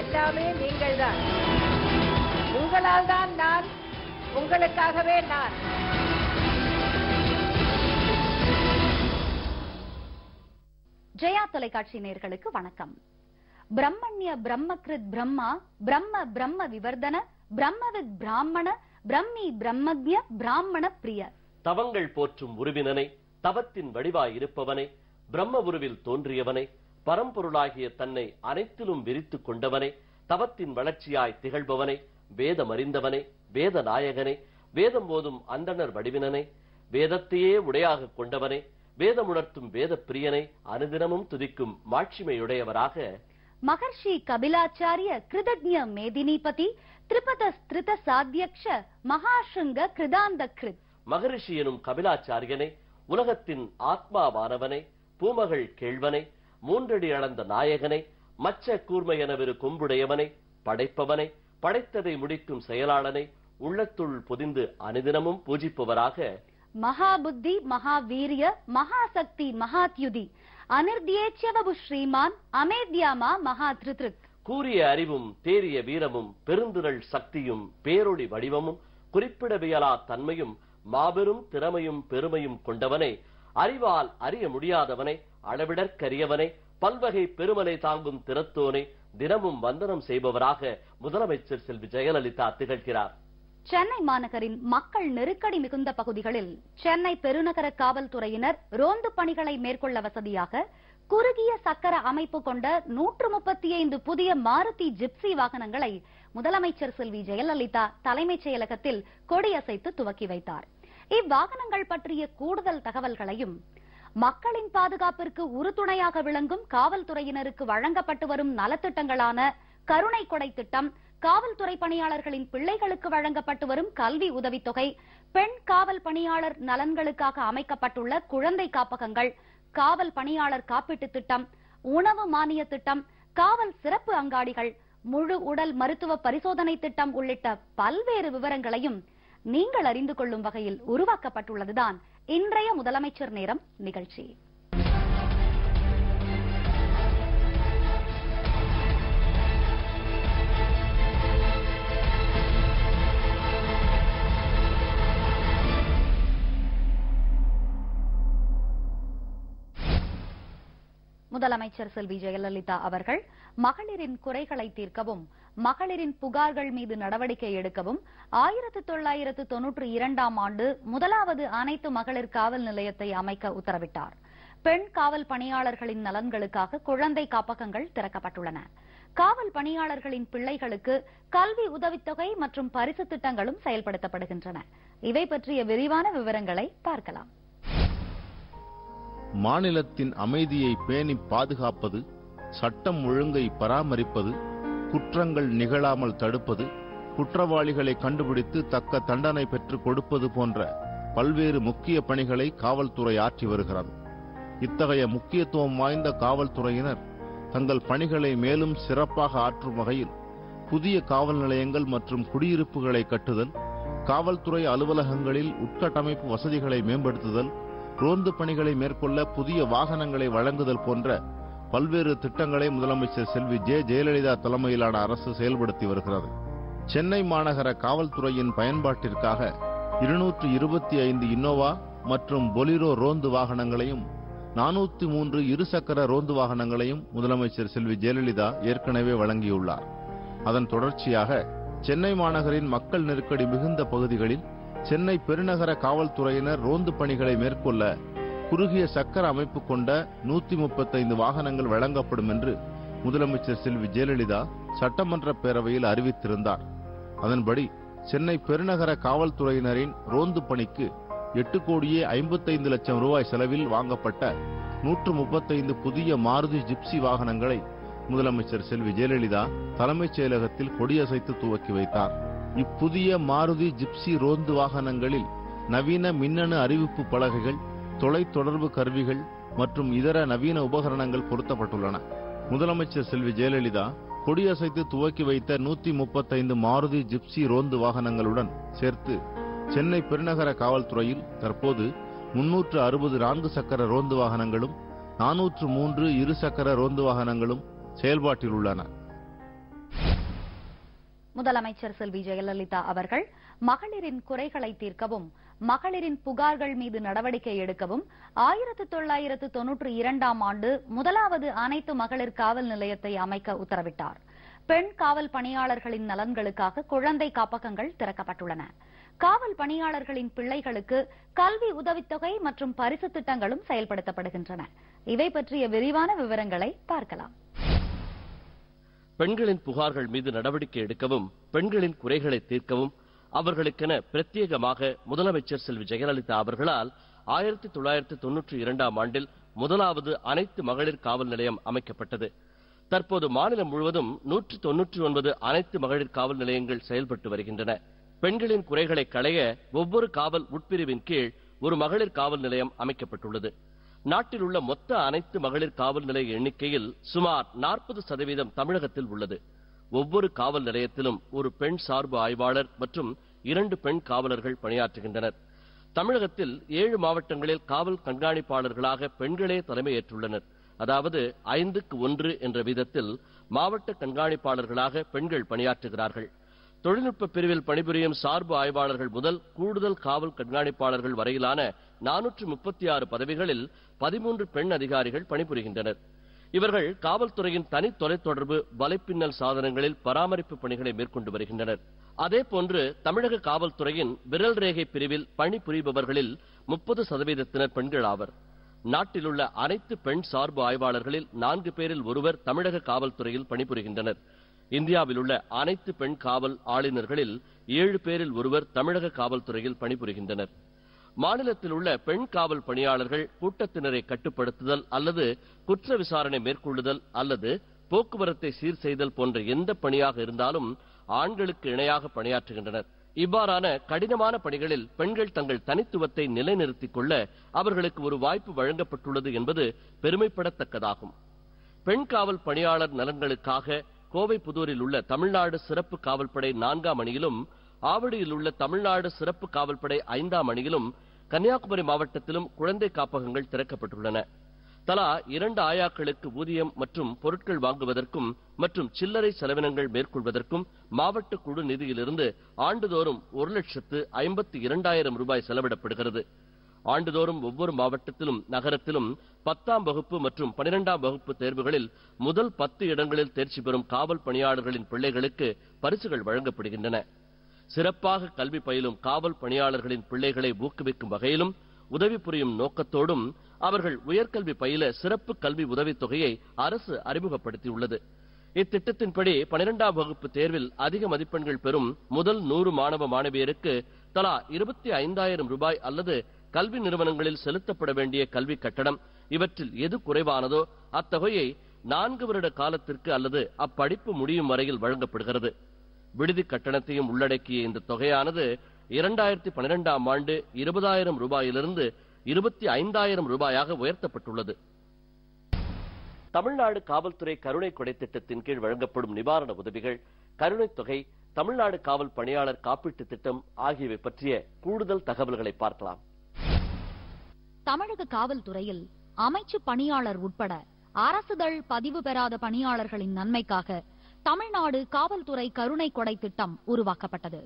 எல்லாமே நீங்கள்தான். உங்களால் தான் நான், உங்களுக்காகவே நான். ஜெயா தொலைக்காட்சி நேயர்களுக்கு வணக்கம். பிரம்மண்ய பிரம்மகிருத் பிரம்மா பிரம்ம பிரம்ம விவர்தன பிரம்மவித் பிராமண பிரம்மி பிரம்மஜ்ய பிராமண பிரிய. தவங்கள் போற்றும் உருவினனை, தவத்தின் வடிவாய் இருப்பவனை, பிரம்ம உருவில் தோன்றியவனை, பரம்பொருளாகிய தன்னை அனைத்திலும் விரித்துக் கொண்டவனை, தவத்தின் வளர்ச்சியாய் திகழ்பவனை, வேதம் அறிந்தவனை, வேத நாயகனை, வேதம் போதும் அந்தணர் வடிவினனை, வேதத்தையே உடையாக கொண்டவனை, வேதமுணர்த்தும் வேத பிரியனை அனுதினமும் துதிக்கும் மாட்சிமையுடையவராக மகர்ஷி கபிலாச்சாரிய கிருதஜ்ஞ மேதினிபதி திரிபத ஸ்திருத சாத்யக்ஷ மகாசுங்க கிருதாந்த கிருத். மகரிஷி எனும் கபிலாச்சாரியனை, உலகத்தின் ஆத்மாவானவனை, பூமகள் கேள்வனை, மூன்றடி அளந்த நாயகனை, மச்ச கூர்மை எனவிரு கொம்புடையவனை, படைப்பவனை, படைத்ததை முடிக்கும் செயலாளனை உள்ளத்துள் பொதிந்து அனுதினமும் பூஜிப்பவராக மகாபுத்தி மகாவீரிய மகாசக்தி மகாத்யுதி அனிர்தியேச்சவபு ஸ்ரீமான் அமேத்யாமா மகா திருத்ருக். கூறிய அறிவும் தேறிய வீரமும் பெருந்திரள் சக்தியும் பேரொளி வடிவமும் குறிப்பிடவியலா தன்மையும் மாபெரும் திறமையும் பெருமையும் கொண்டவனை, அறிவால் அறிய முடியாதவனை, அளவிடற்கரியவனை, பல்வகை பெருமலை தாங்கும் திறத்தோனை தினமும் வந்தனம் செய்பவராக முதலமைச்சர் செல்வி ஜெயலலிதா திகழ்கிறார். சென்னை மாநகரின் மக்கள் நெருக்கடி மிகுந்த பகுதிகளில் சென்னை பெருநகர காவல்துறையினர் ரோந்து பணிகளை மேற்கொள்ள வசதியாக குறுகிய சக்கர அமைப்பு கொண்ட 135 புதிய மாருதி ஜிப்சி வாகனங்களை முதலமைச்சர் செல்வி ஜெயலலிதா தலைமைச் செயலகத்தில் கொடியசைத்து துவக்கி வைத்தார். இவ்வாகனங்கள் பற்றிய கூடுதல் தகவல்களையும், மக்களின் பாதுகாப்பிற்கு உறுதுணையாக விளங்கும் காவல்துறையினருக்கு வழங்கப்பட்டு வரும் நலத்திட்டங்களான கருணை கொடை திட்டம், காவல்துறை பணியாளர்களின் பிள்ளைகளுக்கு வழங்கப்பட்டு வரும் கல்வி உதவித்தொகை, பெண் காவல் பணியாளர் நலன்களுக்காக அமைக்கப்பட்டுள்ள குழந்தை காப்பகங்கள், காவல் பணியாளர் காப்பீட்டு திட்டம், உணவு மானிய திட்டம், காவல் சிறப்பு அங்காடிகள், முழு உடல் மருத்துவ பரிசோதனை திட்டம் உள்ளிட்ட பல்வேறு விவரங்களையும் நீங்கள் அறிந்து கொள்ளும் வகையில் உருவாக்கப்பட்டுள்ளதுதான் இன்றைய முதலமைச்சர் நேரம் நிகழ்ச்சி. முதலமைச்சர் செல்வி ஜெயலலிதா அவர்கள் மகளிரின் குறைகளை தீர்க்கவும், மகளிரின் புகார்கள் மீது நடவடிக்கை எடுக்கவும் 1992ஆம் ஆண்டு முதலாவது அனைத்து மகளிர் காவல் நிலையத்தை அமைக்க உத்தரவிட்டார். பெண் காவல் பணியாளர்களின் நலன்களுக்காக குழந்தை காப்பகங்கள் திறக்கப்பட்டுள்ளன. காவல் பணியாளர்களின் பிள்ளைகளுக்கு கல்வி உதவித்தொகை மற்றும் பரிசு திட்டங்களும் செயல்படுத்தப்படுகின்றன. இவை பற்றிய விரிவான விவரங்களை பார்க்கலாம். மாநிலத்தின் அமைதியை பேணி பாதுகாப்பது, சட்டம் ஒழுங்கை பராமரிப்பது, குற்றங்கள் நிகழாமல் தடுப்பது, குற்றவாளிகளை கண்டுபிடித்து தக்க தண்டனை பெற்றுக் கொடுப்பது போன்ற பல்வேறு முக்கிய பணிகளை காவல்துறை ஆற்றி வருகிறது. இத்தகைய முக்கியத்துவம் வாய்ந்த காவல்துறையினர் தங்கள் பணிகளை மேலும் சிறப்பாக ஆற்றும் வகையில் புதிய காவல் நிலையங்கள் மற்றும் குடியிருப்புகளை கட்டுதல், காவல்துறை அலுவலகங்களில் உட்கட்டமைப்பு வசதிகளை மேம்படுத்துதல், ரோந்து பணிகளை மேற்கொள்ள புதிய வாகனங்களை வழங்குதல் போன்ற பல்வேறு திட்டங்களை முதலமைச்சர் செல்வி ஜெயலலிதா தலைமையிலான அரசு செயல்படுத்தி வருகிறது. சென்னை மாநகர காவல்துறையின் பயன்பாட்டிற்காக 225 இன்னோவா மற்றும் பொலிரோ ரோந்து வாகனங்களையும் 403 இருசக்கர ரோந்து வாகனங்களையும் முதலமைச்சர் செல்வி ஜெயலலிதா ஏற்கனவே வழங்கியுள்ளார். அதன் தொடர்ச்சியாக சென்னை மாநகரின் மக்கள் நெருக்கடி மிகுந்த பகுதிகளில் சென்னை பெருநகர காவல்துறையினர் ரோந்து பணிகளை மேற்கொள்ள குறுகிய சக்கர அமைப்பு கொண்ட 135 வாகனங்கள் வழங்கப்படும் என்று முதலமைச்சர் செல்வி ஜெயலலிதா சட்டமன்ற பேரவையில் அறிவித்திருந்தார். அதன்படி சென்னை பெருநகர காவல்துறையினரின் ரோந்து பணிக்கு 8,55 லட்சம் ரூபாய் செலவில் வாங்கப்பட்ட 135 புதிய மாருதி ஜிப்சி வாகனங்களை முதலமைச்சர் செல்வி ஜெயலலிதா தலைமைச் செயலகத்தில் கொடியசைத்து துவக்கி வைத்தார். இப்புதிய மாருதி ஜிப்சி ரோந்து வாகனங்களில் நவீன மின்னணு அறிவிப்பு பலகைகள், தொலைத்தொடர்பு கருவிகள் மற்றும் இதர நவீன உபகரணங்கள் பொருத்தப்பட்டுள்ளன. முதலமைச்சர் செல்வி ஜெயலலிதா கொடியசைத்து துவக்கி வைத்த 135 மாருதி ஜிப்சி ரோந்து வாகனங்களுடன் சேர்த்து சென்னை பெருநகர காவல்துறையில் தற்போது 360 4 சக்கர ரோந்து வாகனங்களும் 403 இருசக்கர ரோந்து வாகனங்களும் செயல்பாட்டில் உள்ளன. முதலமைச்சர் செல்வி ஜெயலலிதா அவர்கள் மகளிரின் குறைகளை தீர்க்கவும் மகளிரின் புகார்கள் மீது நடவடிக்கை எடுக்கவும் 1992ஆம் ஆண்டு முதலாவது அனைத்து மகளிர் காவல் நிலையத்தை அமைக்க உத்தரவிட்டார். பெண் காவல் பணியாளர்களின் நலன்களுக்காக குழந்தை காப்பகங்கள் திறக்கப்பட்டுள்ளன. காவல் பணியாளர்களின் பிள்ளைகளுக்கு கல்வி உதவித்தொகை மற்றும் பரிசு திட்டங்களும் செயல்படுத்தப்படுகின்றன. இவை பற்றிய விரிவான விவரங்களை பார்க்கலாம். பெண்களின் புகார்கள் மீது நடவடிக்கை எடுக்கவும் பெண்களின் குறைகளை தீர்க்கவும் அவர்களுக்கென பிரத்யேகமாக முதலமைச்சர் செல்வி ஜெயலலிதா அவர்களால் 1992ஆம் ஆண்டில் முதலாவது அனைத்து மகளிர் காவல் நிலையம் அமைக்கப்பட்டது. தற்போது மாநிலம் முழுவதும் 199 அனைத்து மகளிர் காவல் நிலையங்கள் செயல்பட்டு வருகின்றன. பெண்களின் குறைகளை களைய ஒவ்வொரு காவல் உட்பிரிவின் கீழ் ஒரு மகளிர் காவல் நிலையம் அமைக்கப்பட்டுள்ளது. நாட்டில் உள்ள மொத்த அனைத்து மகளிர் காவல் நிலைய எண்ணிக்கையில் சுமார் 40% தமிழகத்தில் உள்ளது. ஒவ்வொரு காவல் நிலையத்திலும் ஒரு பெண் சார்பு ஆய்வாளர் மற்றும் 2 பெண் காவலர்கள் பணியாற்றுகின்றனர். தமிழகத்தில் 7 மாவட்டங்களில் காவல் கண்காணிப்பாளர்களாக பெண்களே தலைமையேற்றுள்ளனர். அதாவது 5க்கு 1 என்ற விதத்தில் மாவட்ட கண்காணிப்பாளர்களாக பெண்கள் பணியாற்றுகிறார்கள். தொழில்நுட்ப பிரிவில் பணிபுரியும் சார்பு ஆய்வாளர்கள் முதல் கூடுதல் காவல் கண்காணிப்பாளர்கள் வரையிலான 436 பதவிகளில் 13 பெண் அதிகாரிகள் பணிபுரிகின்றனர். இவர்கள் காவல்துறையின் தனி தொலைத்தொடர்பு வலைப்பின்னல் சாதனங்களில் பராமரிப்பு பணிகளை மேற்கொண்டு வருகின்றனர். அதேபோன்று தமிழக காவல்துறையின் விரல் ரேகை பிரிவில் பணிபுரிபவர்களில் 30% பெண்கள் ஆவர். நாட்டில் உள்ள அனைத்து பெண் சார்பு ஆய்வாளர்களில் 4 பேரில் ஒருவர் தமிழக காவல்துறையில் பணிபுரிகின்றனர். இந்தியாவில் உள்ள அனைத்து பெண் காவல் ஆளுநர்களில் 7 பேரில் ஒருவர் தமிழக காவல்துறையில் பணிபுரிகின்றனர். மாநிலத்தில் உள்ள பெண் காவல் பணியாளர்கள் கூட்டத்தினரை கட்டுப்படுத்துதல் அல்லது குற்ற விசாரணை மேற்கொள்ளுதல் அல்லது போக்குவரத்தை சீர் செய்தல் போன்ற எந்த பணியாக இருந்தாலும் ஆண்களுக்கு இணையாக பணியாற்றுகின்றனர். இவ்வாறான கடினமான பணிகளில் பெண்கள் தங்கள் தனித்துவத்தை நிலைநிறுத்திக் கொள்ள அவர்களுக்கு ஒரு வாய்ப்பு வழங்கப்பட்டுள்ளது என்பது பெருமைப்படத்தக்கதாகும். பெண் காவல் பணியாளர் நலன்களுக்காக கோவை புதூரில் உள்ள தமிழ்நாடு சிறப்பு காவல்படை 4ஆம் அணியிலும் ஆவடியில் உள்ள தமிழ்நாடு சிறப்பு காவல்படை 5ஆம் அணியிலும் கன்னியாகுமரி மாவட்டத்திலும் குழந்தை காப்பகங்கள் திறக்கப்பட்டுள்ளன. தலா 2 ஆயாக்களுக்கு ஊதியம் மற்றும் பொருட்கள் வாங்குவதற்கும் மற்றும் சில்லறை செலவினங்கள் மேற்கொள்வதற்கும் மாவட்ட குழு நிதியிலிருந்து ஆண்டுதோறும் 1,52,000 ரூபாய் செலவிடப்படுகிறது. ஆண்டுதோறும் ஒவ்வொரு மாவட்டத்திலும் நகரத்திலும் 10ஆம் வகுப்பு மற்றும் 12ஆம் வகுப்பு தேர்வுகளில் முதல் 10 இடங்களில் தேர்ச்சி பெறும் காவல் பணியாளர்களின் பிள்ளைகளுக்கு பரிசுகள் வழங்கப்படுகின்றன. சிறப்பாக கல்வி பயிலும் காவல் பணியாளர்களின் பிள்ளைகளை ஊக்குவிக்கும் வகையிலும் உதவி புரியும் நோக்கத்தோடும் அவர்கள் உயர்கல்வி பயில சிறப்பு கல்வி உதவித்தொகையை அரசு அறிமுகப்படுத்தியுள்ளது. இத்திட்டத்தின்படி 12ஆம் வகுப்பு தேர்வில் அதிக மதிப்பெண்கள் பெறும் முதல் 100 மாணவ மாணவியருக்கு தலா 25,000 ரூபாய் அல்லது கல்வி நிறுவனங்களில் செலுத்தப்பட வேண்டிய கல்வி கட்டணம் இவற்றில் எது குறைவானதோ அத்தொகையை 4 வருட காலத்திற்கு அல்லது அப்படிப்பு முடியும் வரையில் வழங்கப்படுகிறது. விடுதி கட்டணத்தையும் உள்ளடக்கிய இந்த தொகையானது 2012ஆம் ஆண்டு 20,000 ரூபாயிலிருந்து 25,000 ரூபாயாக உயர்த்தப்பட்டுள்ளது. தமிழ்நாடு காவல்துறை கருணை கொடை திட்டத்தின் கீழ் வழங்கப்படும் நிவாரண உதவிகள், கருணை தொகை, தமிழ்நாடு காவல் பணியாளர் காப்பீட்டு திட்டம் ஆகியவை பற்றிய கூடுதல் தகவல்களை பார்க்கலாம். தமிழக காவல்துறையில் அமைச்சு பணியாளர் உட்பட அரசுதழ் பதிவு பெறாத பணியாளர்களின் நன்மைக்காக தமிழ்நாடு காவல்துறை கருணை கொடை திட்டம் உருவாக்கப்பட்டது.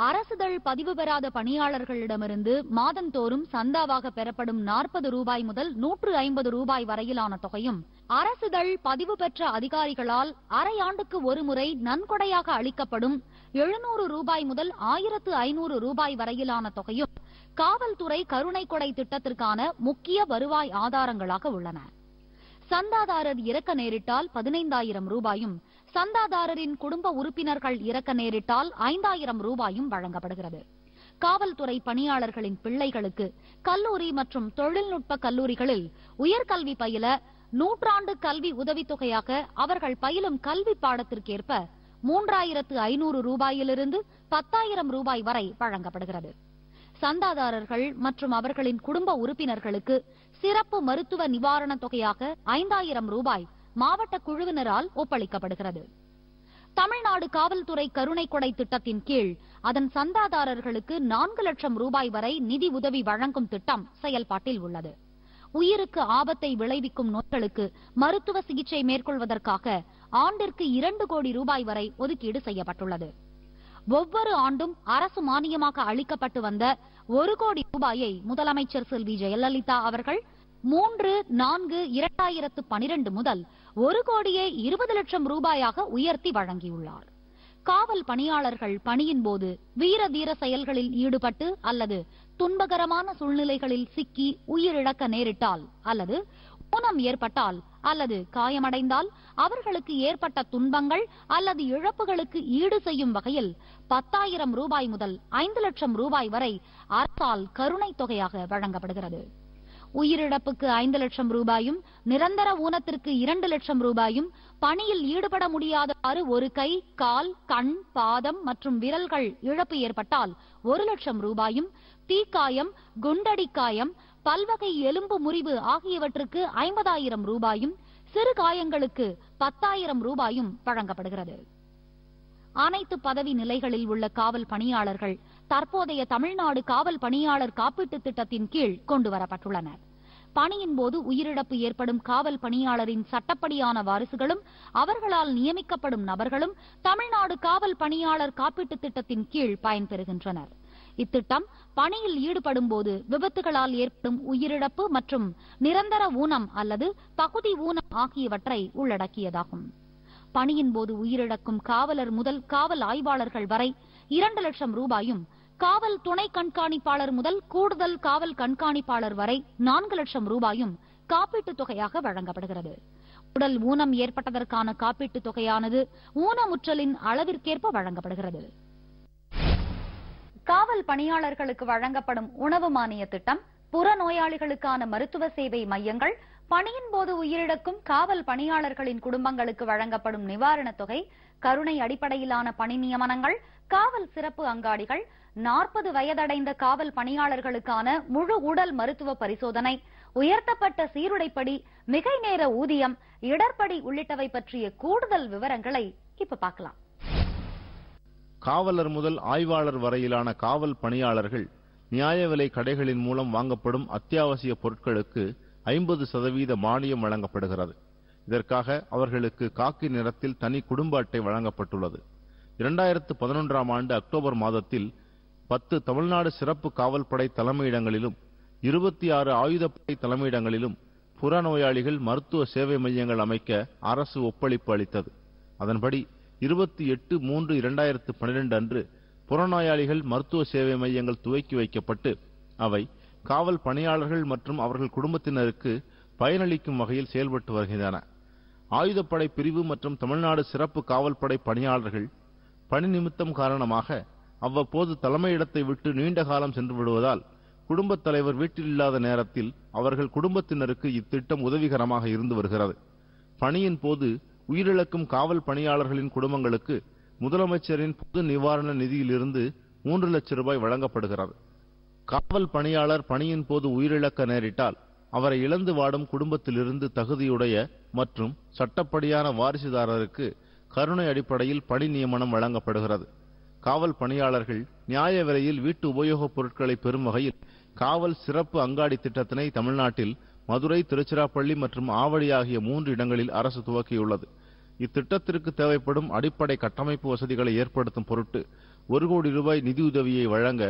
அரசுதழ் பதிவு பெறாத பணியாளர்களிடமிருந்து மாதந்தோறும் சந்தாவாக பெறப்படும் 40 ரூபாய் முதல் 150 ரூபாய் வரையிலான தொகையும், அரசுதழ் பதிவு பெற்ற அதிகாரிகளால் அரையாண்டுக்கு ஒருமுறை நன்கொடையாக அளிக்கப்படும் 700 ரூபாய் முதல் 1,500 ரூபாய் வரையிலான தொகையும் காவல்துறை கருணை கொடை திட்டத்திற்கான முக்கிய வருவாய் ஆதாரங்களாக உள்ளன. சந்தாதாரர் இறக்க நேரிட்டால் 15,000 ரூபாயும், சந்தாதாரரின் குடும்ப உறுப்பினர்கள் இறக்க நேரிட்டால் 5,000 ரூபாயும் வழங்கப்படுகிறது. காவல்துறை பணியாளர்களின் பிள்ளைகளுக்கு கல்லூரி மற்றும் தொழில்நுட்ப கல்லூரிகளில் உயர்கல்வி பயில நூற்றாண்டு கல்வி உதவித்தொகையாக அவர்கள் பயிலும் கல்வி பாடத்திற்கேற்ப 3,500 ரூபாயிலிருந்து 10,000 ரூபாய் வரை வழங்கப்படுகிறது. சந்தாதாரர்கள் மற்றும் அவர்களின் குடும்ப உறுப்பினர்களுக்கு சிறப்பு மருத்துவ நிவாரண தொகையாக 5,000 ரூபாய் மாவட்ட குழுவினரால் ஒப்பளிக்கப்படுகிறது. தமிழ்நாடு காவல்துறை கருணை கொடை திட்டத்தின் கீழ் அதன் சந்தாதாரர்களுக்கு 4 லட்சம் ரூபாய் வரை நிதி உதவி வழங்கும் திட்டம் செயல்பாட்டில் உள்ளது. உயிருக்கு ஆபத்தை விளைவிக்கும் நோய்களுக்கு மருத்துவ சிகிச்சை மேற்கொள்வதற்காக ஆண்டிற்கு 2 கோடி ரூபாய் வரை ஒதுக்கீடு செய்யப்பட்டுள்ளது. ஒவ்வொரு ஆண்டும் அரசு மானியமாக அளிக்கப்பட்டு வந்த 1 கோடி ரூபாயை முதலமைச்சர் செல்வி ஜெயலலிதா அவர்கள் 3-4-2012 முதல் 1 கோடியே 20 லட்சம் ரூபாயாக உயர்த்தி வழங்கியுள்ளார். காவல் பணியாளர்கள் பணியின் போது வீர தீர செயல்களில் ஈடுபட்டு அல்லது துன்பகரமான சூழ்நிலைகளில் சிக்கி உயிரிழக்க நேரிட்டால் அல்லது ஊனம் ஏற்பட்டால் அல்லது காயமடைந்தால் அவர்களுக்கு ஏற்பட்ட துன்பங்கள் அல்லது இழப்புகளுக்கு ஈடு செய்யும் வகையில் 10,000 ரூபாய் முதல் 5 லட்சம் ரூபாய் வரை அரசால் கருணை தொகையாக வழங்கப்படுகிறது. உயிரிழப்புக்கு 5 லட்சம் ரூபாயும், நிரந்தர ஊனத்திற்கு 2 லட்சம் ரூபாயும், பணியில் ஈடுபட முடியாதவாறு ஒரு கை, கால், கண், பாதம் மற்றும் விரல்கள் இழப்பு ஏற்பட்டால் 1 லட்சம் ரூபாயும், தீக்காயம், குண்டடிக்காயம், பல்வகை எலும்பு முறிவு ஆகியவற்றுக்கு 50,000 ரூபாயும், சிறு காயங்களுக்கு 10,000 ரூபாயும் வழங்கப்படுகிறது. அனைத்து பதவி நிலைகளில் உள்ள காவல் பணியாளர்கள் தற்போதைய தமிழ்நாடு காவல் பணியாளர் காப்பீட்டுத் திட்டத்தின் கீழ் கொண்டுவரப்பட்டுள்ளனர். பணியின் போது உயிரிழப்பு ஏற்படும் காவல் பணியாளரின் சட்டப்படியான வாரிசுகளும் அவர்களால் நியமிக்கப்படும் நபர்களும் தமிழ்நாடு காவல் பணியாளர் காப்பீட்டுத் திட்டத்தின் கீழ் பயன்பெறுகின்றனர். இத்திட்டம் பணியில் ஈடுபடும் போது விபத்துகளால் ஏற்படும் உயிரிழப்பு மற்றும் நிரந்தர ஊனம் அல்லது பகுதி ஊனம் ஆகியவற்றை உள்ளடக்கியதாகும். பணியின் போது உயிரிழக்கும் காவலர் முதல் காவல் ஆய்வாளர்கள் வரை 2 லட்சம் ரூபாயும், காவல் துணை கண்காணிப்பாளர் முதல் கூடுதல் காவல் கண்காணிப்பாளர் வரை 4 லட்சம் ரூபாயும் காப்பீட்டுத் தொகையாக வழங்கப்படுகிறது. உடல் ஊனம் ஏற்பட்டதற்கான காப்பீட்டுத் தொகையானது ஊனமுற்றலின் அளவிற்கேற்ப வழங்கப்படுகிறது. காவல் பணியாளர்களுக்கு வழங்கப்படும் உணவு மானிய திட்டம், புறநோயாளிகளுக்கான மருத்துவ சேவை மையங்கள், பணியின் போது உயிரிழக்கும் காவல் பணியாளர்களின் குடும்பங்களுக்கு வழங்கப்படும் நிவாரணத் தொகை, கருணை அடிப்படையிலான பணி நியமனங்கள், காவல் சிறப்பு அங்காடிகள், 40 வயதடைந்த காவல் பணியாளர்களுக்கான முழு உடல் மருத்துவ பரிசோதனை, உயர்த்தப்பட்ட சீருடைப்படி, மிகை நேர ஊதியம், இடர்படி உள்ளிட்டவை பற்றிய கூடுதல் விவரங்களை இப்ப பார்க்கலாம். காவலர் முதல் ஆய்வாளர் வரையிலான காவல் பணியாளர்கள் நியாய விலை கடைகளின் மூலம் வாங்கப்படும் அத்தியாவசிய பொருட்களுக்கு 50% மானியம் வழங்கப்படுகிறது. இதற்காக அவர்களுக்கு காக்கி நிறத்தில் தனி குடும்ப அட்டை வழங்கப்பட்டுள்ளது. 2011ஆம் ஆண்டு அக்டோபர் மாதத்தில் 10 தமிழ்நாடு சிறப்பு காவல்படை தலைமையிடங்களிலும் 26 ஆயுதப்படை தலைமையிடங்களிலும் புறநோயாளிகள் மருத்துவ சேவை மையங்கள் அமைக்க அரசு ஒப்பளிப்பு அளித்தது. அதன்படி 28/3/2012 அன்று புறநோயாளிகள் மருத்துவ சேவை மையங்கள் துவக்கி வைக்கப்பட்டு அவை காவல் பணியாளர்கள் மற்றும் அவர்கள் குடும்பத்தினருக்கு பயனளிக்கும் வகையில் செயல்பட்டு வருகின்றன. ஆயுதப்படை பிரிவு மற்றும் தமிழ்நாடு சிறப்பு காவல்படை பணியாளர்கள் பணி நிமித்தம் காரணமாக அவ்வப்போது தலைமையிடத்தை விட்டு நீண்ட காலம் சென்று விடுவதால் குடும்பத் தலைவர் வீட்டில் இல்லாத நேரத்தில் அவர்கள் குடும்பத்தினருக்கு இத்திட்டம் உதவிகரமாக இருந்து வருகிறது. பணியின் போது உயிரிழக்கும் காவல் பணியாளர்களின் குடும்பங்களுக்கு முதலமைச்சரின் பொது நிவாரண நிதியிலிருந்து 3 லட்சம் ரூபாய் வழங்கப்படுகிறது. காவல் பணியாளர் பணியின் போது உயிரிழக்க நேரிட்டால் அவரை இழந்து வாடும் குடும்பத்திலிருந்து தகுதியுடைய மற்றும் சட்டப்படியான வாரிசுதாரருக்கு கருணை அடிப்படையில் பணி நியமனம் வழங்கப்படுகிறது. காவல் பணியாளர்கள் நியாய விலையில் வீட்டு உபயோகப் பொருட்களை பெறும் வகையில் காவல் சிறப்பு அங்காடி திட்டத்தினை தமிழ்நாட்டில் மதுரை, திருச்சிராப்பள்ளி மற்றும் ஆவடி ஆகிய 3 இடங்களில் அரசு துவக்கியுள்ளது. இத்திட்டத்திற்கு தேவைப்படும் அடிப்படை கட்டமைப்பு வசதிகளை ஏற்படுத்தும் பொருட்டு 1 கோடி ரூபாய் நிதியுதவியை வழங்க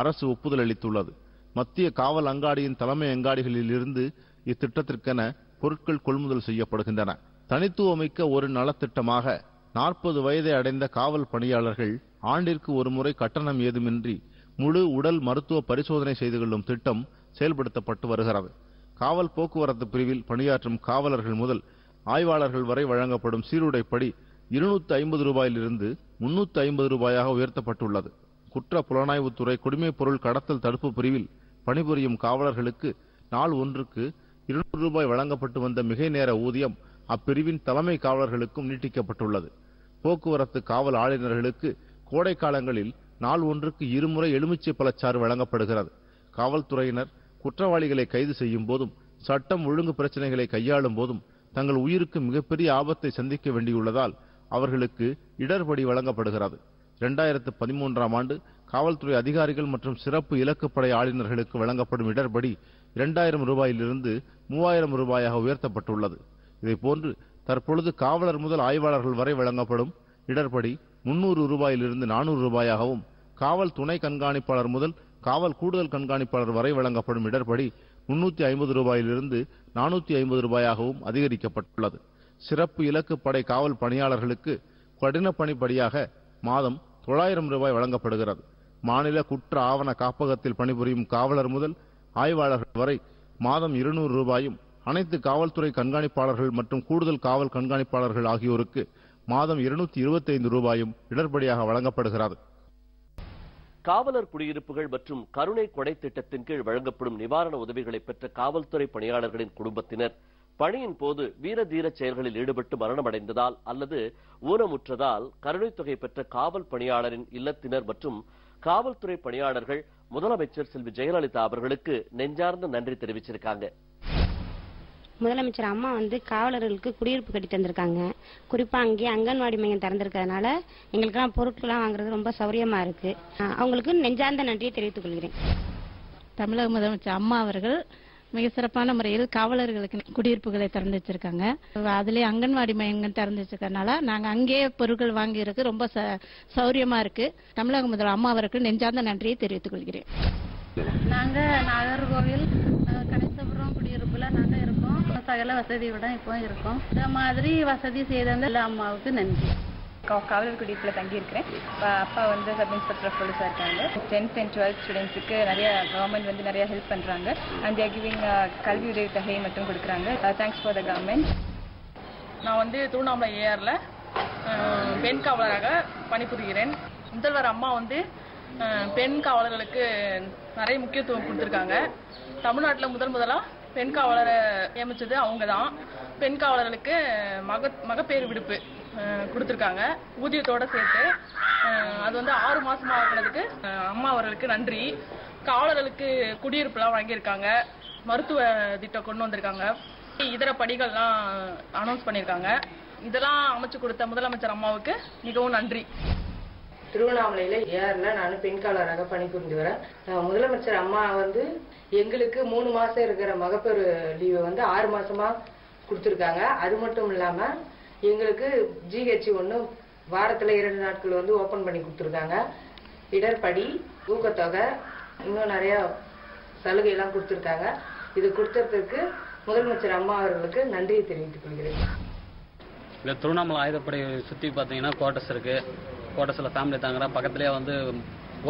அரசு ஒப்புதல் அளித்துள்ளது. மத்திய காவல் அங்காடியின் தலைமை அங்காடிகளில் இருந்து இத்திட்டத்திற்கென பொருட்கள் கொள்முதல் செய்யப்படுகின்றன. தனித்துவமிக்க ஒரு நலத்திட்டமாக 40 வயதை அடைந்த காவல் பணியாளர்கள் ஆண்டிற்கு ஒரு முறை கட்டணம் ஏதுமின்றி முழு உடல் மருத்துவ பரிசோதனை செய்து கொள்ளும் திட்டம் செயல்படுத்தப்பட்டு வருகிறது. காவல் போக்குவரத்து பிரிவில் பணியாற்றும் காவலர்கள் முதல் ஆய்வாளர்கள் வரை வழங்கப்படும் சீருடைப்படி 250 ரூபாயிலிருந்து 350 ரூபாயாக உயர்த்தப்பட்டுள்ளது. குற்ற புலனாய்வுத்துறை குடிமைப் பொருள் கடத்தல் தடுப்பு பிரிவில் பணிபுரியும் காவலர்களுக்கு நாள் ஒன்றுக்கு 200 ரூபாய் வழங்கப்பட்டு வந்த மிகை நேர ஊதியம் அப்பிரிவின் தலைமை காவலர்களுக்கும் நீட்டிக்கப்பட்டுள்ளது. போக்குவரத்து காவல் ஆளுநர்களுக்கு கோடை காலங்களில் நாள் ஒன்றுக்கு 2 முறை எலுமிச்சை பழச்சாறு வழங்கப்படுகிறது. காவல்துறையினர் குற்றவாளிகளை கைது செய்யும் போதும் சட்டம் ஒழுங்கு பிரச்சனைகளை கையாளும் போதும் தங்கள் உயிருக்கு மிகப்பெரிய ஆபத்தை சந்திக்க வேண்டியுள்ளதால் அவர்களுக்கு இடர்படி வழங்கப்படுகிறது. 2013ஆம் ஆண்டு காவல்துறை அதிகாரிகள் மற்றும் சிறப்பு இலக்குப்படை ஆளுநர்களுக்கு வழங்கப்படும் இடர்படி 2000 ரூபாயிலிருந்து 3000 ரூபாயாக உயர்த்தப்பட்டுள்ளது. இதேபோன்று தற்பொழுது காவலர் முதல் ஆய்வாளர்கள் வரை வழங்கப்படும் இடர்படி 300 ரூபாயிலிருந்து 400 ரூபாயாகவும், காவல் துணை கண்காணிப்பாளர் முதல் காவல் கூடுதல் கண்காணிப்பாளர் வரை வழங்கப்படும் இடர்படி 350 ரூபாயிலிருந்து 450 ரூபாயாகவும் அதிகரிக்கப்பட்டுள்ளது. சிறப்பு இலக்கு படை காவல் பணியாளர்களுக்கு கடின பணிப்படியாக மாதம் 900 ரூபாய் வழங்கப்படுகிறது. மாநில குற்ற ஆவண காப்பகத்தில் பணிபுரியும் காவலர் முதல் ஆய்வாளர்கள் வரை மாதம் 200 ரூபாயும், அனைத்து காவல்துறை கண்காணிப்பாளர்கள் மற்றும் கூடுதல் காவல் கண்காணிப்பாளர்கள் ஆகியோருக்கு மாதம் 225 ரூபாயும் இடர்படியாக வழங்கப்படுகிறது. காவலர் குடியிருப்புகள் மற்றும் கருணை கொடை திட்டத்தின் கீழ் வழங்கப்படும் நிவாரண உதவிகளை பெற்ற காவல்துறை பணியாளர்களின் குடும்பத்தினர் பணியின் போது வீரதீர செயல்களில் ஈடுபட்டு மரணமடைந்ததால் அல்லது ஊனமுற்றதால் கருணை தொகை பெற்ற காவல் பணியாளரின் இல்லத்தினர் மற்றும் காவல்துறை பணியாளர்கள் முதலமைச்சர் செல்வி ஜெயலலிதா அவர்களுக்கு நெஞ்சார்ந்த நன்றி தெரிவிச்சிருக்காங்க. முதலமைச்சர் அம்மா காவலர்களுக்கு குடியிருப்பு கட்டி தந்திருக்காங்க. குறிப்பா அங்கே அங்கன்வாடி மையம் திறந்திருக்கிறதுனால எங்களுக்கெல்லாம் பொருட்கள்லாம் வாங்குறது ரொம்ப சௌரியமா இருக்கு. அவங்களுக்கு நெஞ்சார்ந்த நன்றியை தெரிவித்துக் கொள்கிறேன். தமிழக முதலமைச்சர் அம்மா அவர்கள் மிக சிறப்பான முறையில் காவலர்களுக்கு குடியிருப்புகளை திறந்து வச்சிருக்காங்க. அதுலயே அங்கன்வாடி மையங்கள் திறந்து வச்சிருக்கனால நாங்க அங்கேயே பொருட்கள் வாங்கி இருக்கு, ரொம்ப சௌரியமா இருக்கு. தமிழக முதல்வர் அம்மா அவருக்கு நெஞ்சார்ந்த நன்றியை தெரிவித்துக் கொள்கிறேன். நாங்க நாகர்கோவில் கணேசபுரம் குடியிருப்புல நாங்க இருக்கோம். சகல வசதியுடன் இப்போ இருக்கோம். இந்த மாதிரி வசதி செய்த அம்மாவுக்கு நன்றி. காவலர் குடியிருப்புல தங்கி இருக்கிறேன். அப்பா சப் இன்ஸ்பெக்டர் ஆஃப் போலீஸா இருக்காங்க. 10th and 12th ஸ்டூடெண்ட்ஸுக்கு நிறைய கவர்மெண்ட் நிறைய ஹெல்ப் பண்றாங்க. அண்ட் தேர் கிவிங் கல்வி உதவி தொகை மட்டும் கொடுக்குறாங்க. Thanks for the government. நான் திருவண்ணாமலை ஏஆர்ல பெண் காவலராக பணிபுரிகிறேன். முதல்வர் அம்மா பெண் காவலர்களுக்கு நிறைய முக்கியத்துவம் கொடுத்திருக்காங்க. தமிழ்நாட்டில் முதலா பெண் காவலரை நியமிச்சது அவங்க தான். பெண் காவலர்களுக்கு மகப்பேறு விடுப்பு கொடுத்திருக்காங்க, ஊதியத்தோட சேர்த்து. அது 6 மாசமா ஆகினதுக்கு அம்மா அவர்களுக்கு நன்றி. காவலர்களுக்கு குடியிருப்புலாம் வழங்கியிருக்காங்க, மருத்துவ திட்டம் கொண்டு வந்திருக்காங்க, இதர படிகள்லாம் அனௌன்ஸ் பண்ணியிருக்காங்க. இதெல்லாம் அமைச்சு கொடுத்த முதலமைச்சர் அம்மாவுக்கு மிகவும் நன்றி. திருவண்ணாமலையில ஏஆர்ல நான் பெண் காவலராக பணிபுரிந்து வரேன். முதலமைச்சர் அம்மா எங்களுக்கு 3 மாசம் இருக்கிற மகப்பேறு லீவு 6 மாசமா கொடுத்துருக்காங்க. அது மட்டும் இல்லாம எங்களுக்கு GH 1 வாரத்துல 2 நாட்கள் ஓபன் பண்ணி கொடுத்துருக்காங்க. இடர்படி, ஊக்கத்தொகை, இன்னும் நிறைய சலுகை எல்லாம் கொடுத்துருக்காங்க. இது கொடுத்ததுக்கு முதலமைச்சர் அம்மா அவர்களுக்கு நன்றியை தெரிவித்துக் கொள்கிறேன். இந்த திருவண்ணாமலை ஆயுதப்படை சுற்றி பார்த்தீங்கன்னா குவார்டர்ஸ் இருக்கு. குவார்டர்ஸில் ஃபேமிலி தாங்குறா. பக்கத்துலேயே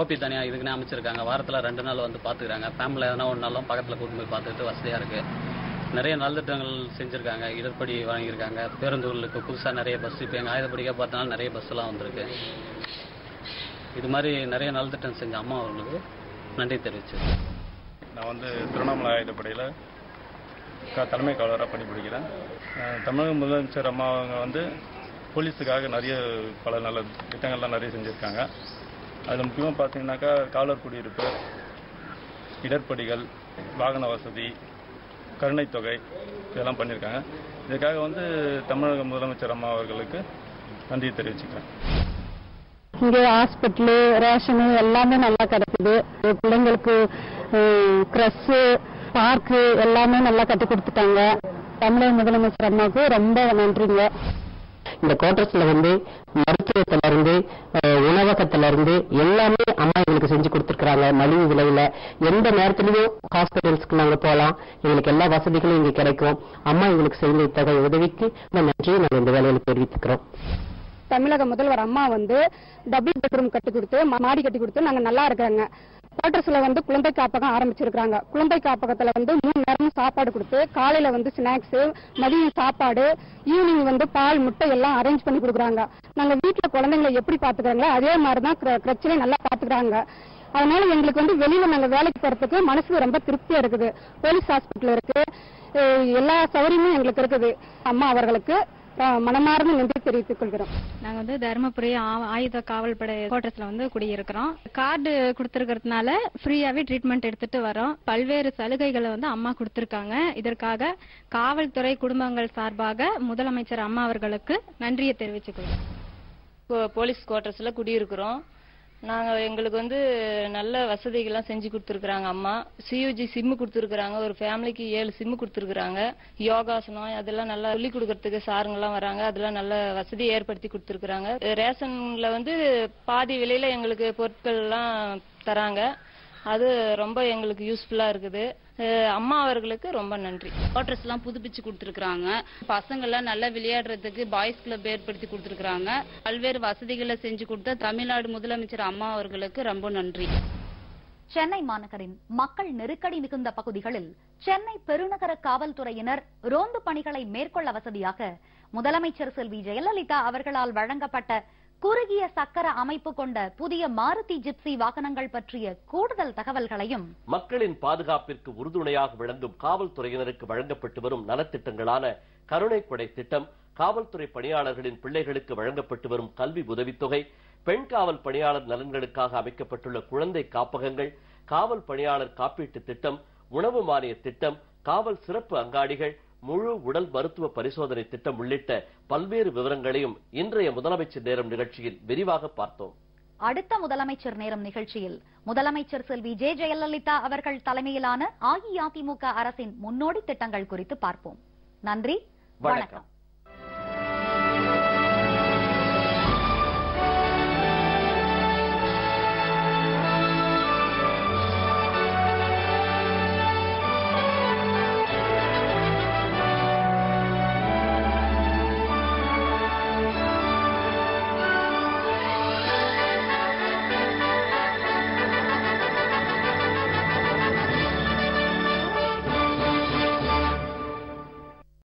ஓபி தனியாக இதுக்குன்னு அமைச்சிருக்காங்க. வாரத்தில் 2 நாள் பார்த்துக்கிறாங்க. ஃபேமிலி எதனா ஒரு நாளும் பக்கத்தில் கூட்டு போய் பார்த்துக்கிட்டு வசதியாக இருக்கு. நிறைய நலத்திட்டங்கள் செஞ்சுருக்காங்க. இடர்படி வழங்கியிருக்காங்க. பேருந்துகளுக்கு புதுசாக நிறைய பஸ், இப்போ எங்கள் ஆயுதப்படிக்க பார்த்தனால நிறைய பஸ்ஸெல்லாம் வந்திருக்கு. இது மாதிரி நிறைய நலத்திட்டம் செஞ்ச அம்மா அவர்களுக்கு நன்றி தெரிவிச்சு. நான் திருவண்ணாமலை ஆயுதப்படையில் தலைமை காவலராக பணிபுரிகிறேன். தமிழக முதலமைச்சர் அம்மா அவங்க போலீஸுக்காக பல நல்ல திட்டங்கள்லாம் நிறைய செஞ்சுருக்காங்க. அதில் முக்கியமாக பார்த்தீங்கன்னாக்கா காவலர் குடியிருப்பு, இடர்படிகள், வாகன வசதி, கருணை தொகை இதெல்லாம் பண்ணியிருக்காங்க. இதுக்காக தமிழக முதலமைச்சர் அம்மா அவர்களுக்கு நன்றி தெரிவிச்சுக்கிறேன். இங்கே ஹாஸ்பிட்டலு, ரேஷனு எல்லாமே நல்லா கிடைக்குது. பிள்ளைங்களுக்கு கிரஸ், பார்க்கு எல்லாமே நல்லா கட்டி கொடுத்துட்டாங்க. தமிழக முதலமைச்சர் அம்மாவுக்கு ரொம்ப நன்றிங்க. இந்த குவார்டர்ஸ்ல மருத்துவத்துல இருந்து உணவகத்துல இருந்து எல்லாமே அம்மா எங்களுக்கு செஞ்சு கொடுத்துருக்காங்க. மலிவு விலையில எந்த நேரத்திலையும் ஹாஸ்பிட்டல்ஸ்க்கு நாங்க போகலாம். எங்களுக்கு எல்லா வசதிகளும் இங்க கிடைக்கும். அம்மா எங்களுக்கு செய்த இத்தகைய உதவிக்கு நன்றியை நாங்கள் இந்த வேலையில தெரிவித்துக்கிறோம். தமிழக முதல்வர் அம்மா டபுள் பெட்ரூம் கட்டி கொடுத்து, மாடி கட்டி கொடுத்து நாங்க நல்லா இருக்கிறாங்க. குவார்டர்ஸ்ல குழந்தை காப்பகம் ஆரம்பிச்சிருக்காங்க. குழந்தை காப்பகத்துல 3 நேரமும் சாப்பாடு கொடுத்து, காலையில ஸ்நாக்ஸ், மதியம் சாப்பாடு, ஈவினிங் பால், முட்டை எல்லாம் அரேஞ்ச் பண்ணி கொடுக்குறாங்க. நாங்க வீட்டுல குழந்தைங்களை எப்படி பாத்துக்கிறாங்களோ அதே மாதிரிதான் பிரச்சனை நல்லா பாத்துக்கிறாங்க. அதனால எங்களுக்கு வெளியில நாங்க வேலைக்கு போறதுக்கு மனசு ரொம்ப திருப்தியா இருக்குது. போலீஸ் ஹாஸ்பிட்டல் இருக்கு, எல்லா சௌகரியமும் எங்களுக்கு இருக்குது. அம்மா அவர்களுக்கு மனமார்ந்த நன்றி தெரிவித்துக் கொள்கிறோம். நாங்க தருமபுரி ஆயுத காவல் படை குவார்டர்ஸ்ல குடியிருக்கிறோம். கார்டு கொடுத்திருக்கிறதுனால ஃப்ரீயாவே ட்ரீட்மெண்ட் எடுத்துட்டு வரோம். பல்வேறு சலுகைகளை அம்மா கொடுத்திருக்காங்க. இதற்காக காவல்துறை குடும்பங்கள் சார்பாக முதலமைச்சர் அம்மா அவர்களுக்கு நன்றியை தெரிவிச்சுக்கிறோம். போலீஸ் குவார்டர்ஸ்ல குடியிருக்கிறோம். எங்களுக்கு வந்து நல்ல வசதிகள்லாம் செஞ்சு கொடுத்துருக்குறாங்க அம்மா. சியூஜி சிம்மு கொடுத்துருக்குறாங்க, ஒரு ஃபேமிலிக்கு 7 சிம்மு கொடுத்துருக்குறாங்க. யோகாசனம் அதெல்லாம் நல்லா சொல்லி கொடுக்கறதுக்கு சாருங்கெல்லாம் வராங்க, அதெல்லாம் நல்ல வசதி ஏற்படுத்தி கொடுத்துருக்குறாங்க. ரேஷன்ல வந்து பாதி விலையில எங்களுக்கு பொருட்கள் எல்லாம் தராங்க, அது ரொம்ப எங்களுக்கு யூஸ்ஃபுல்லா இருக்குது. அம்மா அவர்களுக்கு ரொம்ப நன்றி. குவார்டர்ஸ் எல்லாம் புதுப்பிச்சு கொடுத்துருக்காங்க. பசங்க எல்லாம் நல்லா விளையாடுறதுக்கு பாய்ஸ் கிளப் ஏற்படுத்தி கொடுத்துருக்காங்க. பல்வேறு வசதிகளை செஞ்சு கொடுத்த தமிழ்நாடு முதலமைச்சர் அம்மா அவர்களுக்கு ரொம்ப நன்றி. சென்னை மாநகரின் மக்கள் நெருக்கடி மிகுந்த பகுதிகளில் சென்னை பெருநகர காவல்துறையினர் ரோந்து பணிகளை மேற்கொள்ள வசதியாக முதலமைச்சர் செல்வி ஜெயலலிதா அவர்களால் வழங்கப்பட்ட குறுகிய சக்கர அமைப்பு கொண்ட புதிய மாருதி ஜிப்சி வாகனங்கள் பற்றிய கூடுதல் தகவல்களையும் மக்களின் பாதுகாப்பிற்கு உறுதுணையாக விளங்கும் காவல்துறையினருக்கு வழங்கப்பட்டு வரும் நலத்திட்டங்களான கருணை கொடை திட்டம், காவல்துறை பணியாளர்களின் பிள்ளைகளுக்கு வழங்கப்பட்டு வரும் கல்வி உதவித்தொகை, பெண் காவல் பணியாளர் நலன்களுக்காக அமைக்கப்பட்டுள்ள குழந்தை காப்பகங்கள், காவல் பணியாளர் காப்பீட்டு திட்டம், உணவு மானிய திட்டம், காவல் சிறப்பு அங்காடிகள், முழு உடல் மருத்துவ பரிசோதனை திட்டம் உள்ளிட்ட பல்வேறு விவரங்களையும் இன்றைய முதலமைச்சர் நேரம் நிகழ்ச்சியில் விரிவாக பார்த்தோம். அடுத்த முதலமைச்சர் நேரம் நிகழ்ச்சியில் முதலமைச்சர் செல்வி ஜெயலலிதா அவர்கள் தலைமையிலான அஇஅதிமுக அரசின் முன்னோடி திட்டங்கள் குறித்து பார்ப்போம். நன்றி, வணக்கம்.